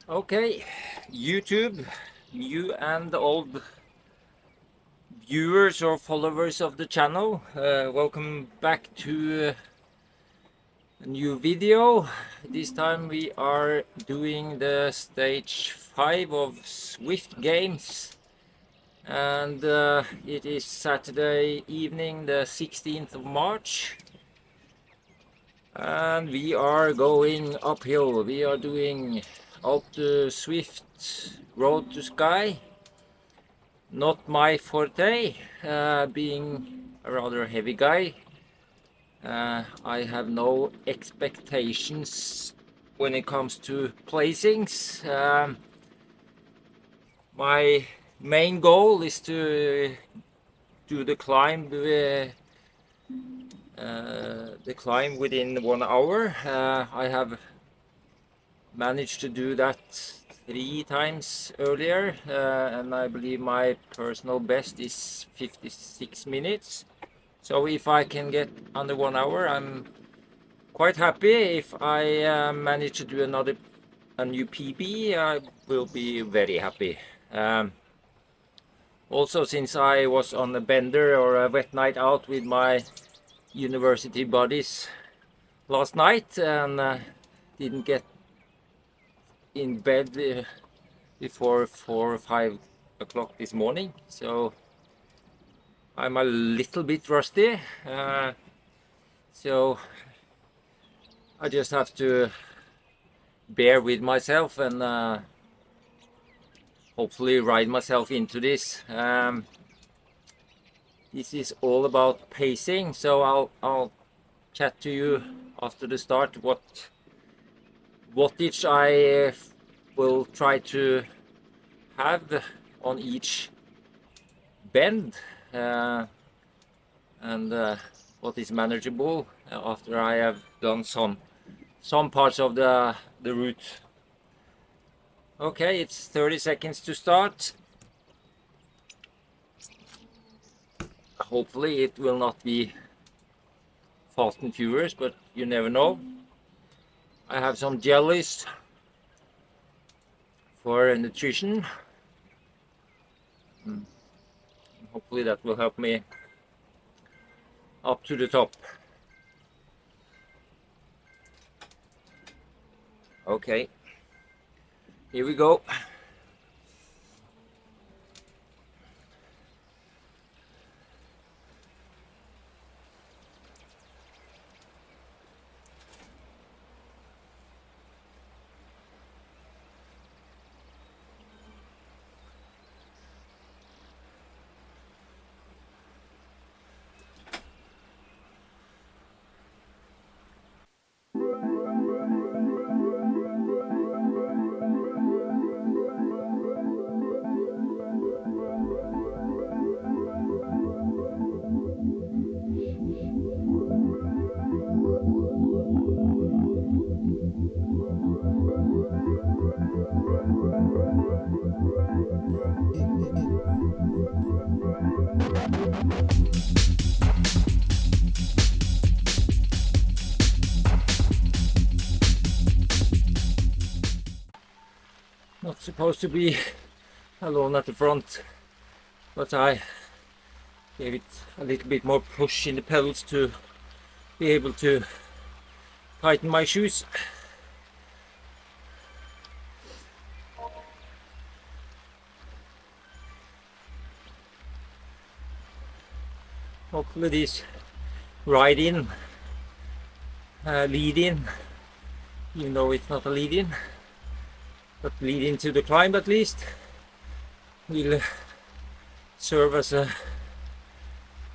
Okay, YouTube, new and old viewers or followers of the channel, welcome back to a new video. This time we are doing the stage 5 of Zwift Games, and it is Saturday evening, the 16th of March, and we are going uphill. We are doing Alpe Du Zwift Road to Sky. Not my forte, being a rather heavy guy. I have no expectations when it comes to placings. My main goal is to do the climb within 1 hour. I have managed to do that 3 times earlier, and I believe my personal best is 56 minutes. So if I can get under 1 hour, I'm quite happy. If I manage to do a new PB, I will be very happy. Also, since I was on a bender or a wet night out with my university buddies last night and didn't get in bed before 4 or 5 o'clock this morning, so I'm a little bit rusty. So I just have to bear with myself and hopefully ride myself into this. This is all about pacing, so I'll chat to you after the start what wattage I will try to have on each bend, and what is manageable after I have done some parts of the route. Okay, it's 30 seconds to start. Hopefully it will not be fast and furious, but you never know. I have some jellies for nutrition. Hopefully that will help me up to the top. Okay, here we go. Not supposed to be alone at the front, but I gave it a little bit more push in the pedals to be able to tighten my shoes. Hopefully this ride in, lead in, even though it's not a lead in, but lead into the climb at least, will serve as a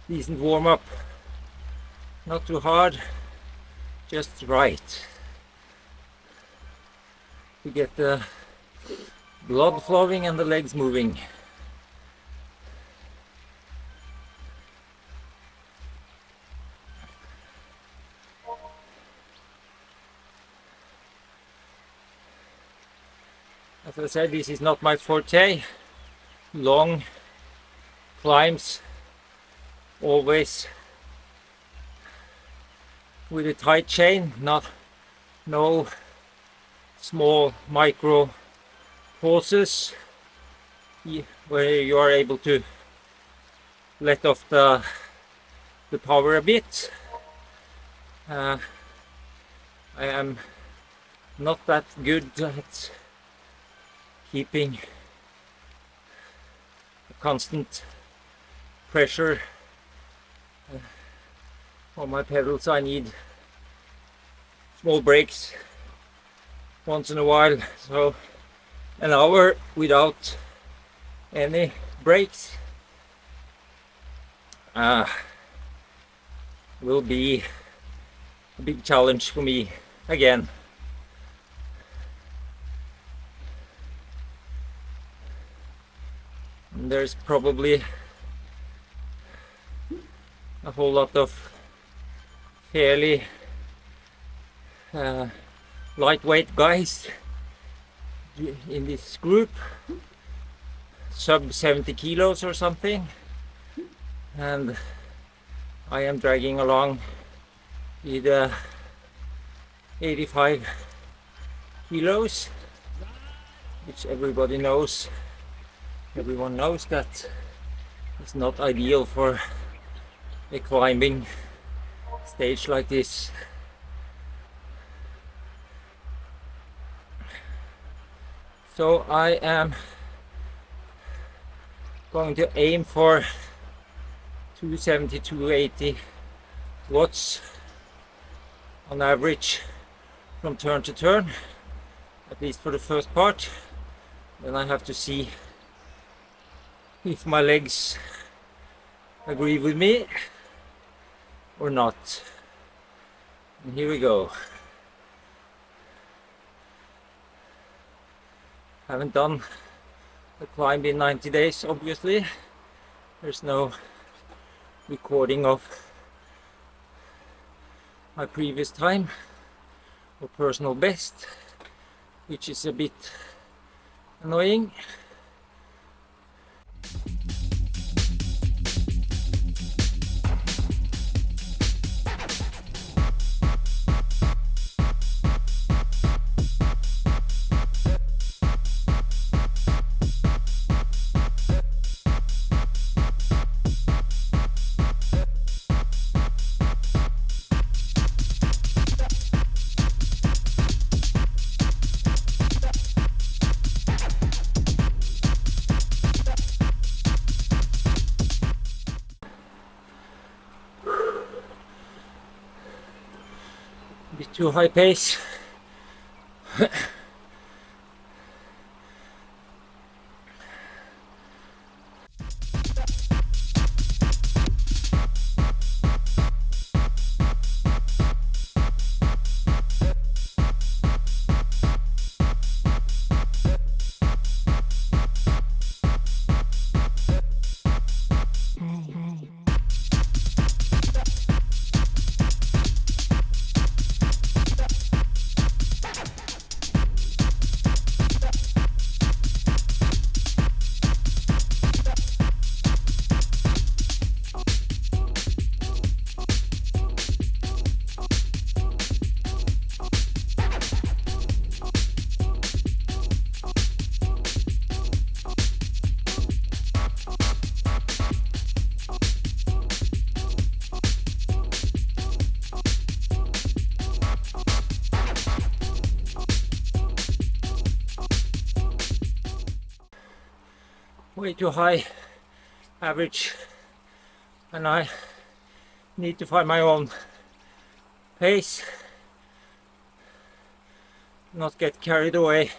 decent warm-up. Not too hard, just right to get the blood flowing and the legs moving. As I said, this is not my forte. Long climbs, always with a tight chain, no small micro pauses where you are able to let off the power a bit. I am not that good at keeping a constant pressure on my pedals. I need small breaks once in a while, so an hour without any breaks will be a big challenge for me again. And there's probably a whole lot of fairly lightweight guys in this group, sub 70 kilos or something, and I am dragging along with 85 kilos, which everyone knows that is not ideal for a climbing stage like this. So I am going to aim for 270, 280 watts on average from turn to turn, at least for the first part. Then I have to see if my legs agree with me or not. And here we go. Haven't done the climb in 90 days, obviously. There's no recording of my previous time or personal best, which is a bit annoying. Bit too high pace. Way too high average, and I need to find my own pace, not get carried away.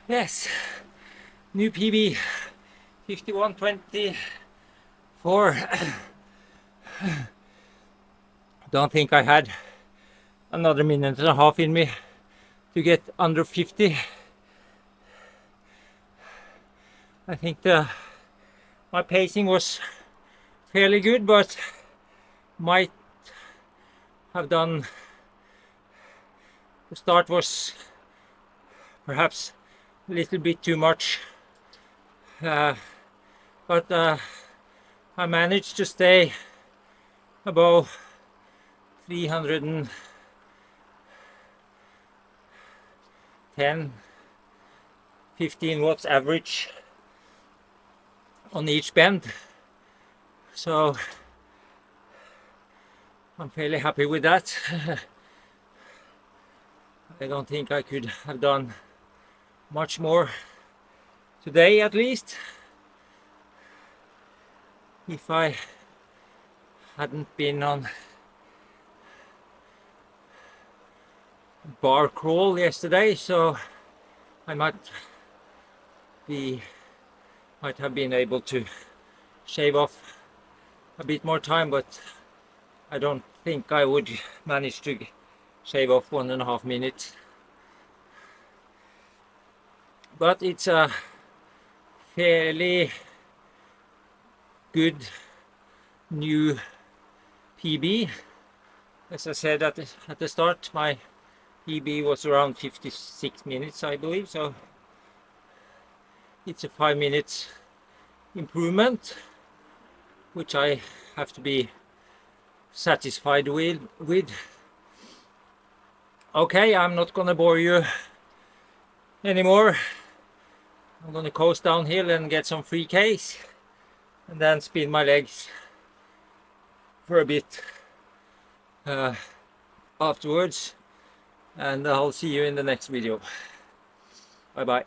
Yes, new PB, 51:24. Don't think I had another minute and a half in me to get under 50. I think my pacing was fairly good, but might have done, the start was perhaps a little bit too much, but I managed to stay above 310, 15 watts average on each bend, so I'm fairly happy with that. I don't think I could have done much more today, at least, if I hadn't been on bar crawl yesterday, so I might have been able to shave off a bit more time, but I don't think I would manage to shave off 1.5 minutes. But it's a fairly good new PB. As I said at the start, my PB was around 56 minutes, I believe, so it's a 5 minutes improvement, which I have to be satisfied with. Okay, I'm not gonna bore you anymore. I'm gonna coast downhill and get some free Ks, and then spin my legs for a bit afterwards, and I'll see you in the next video. Bye bye.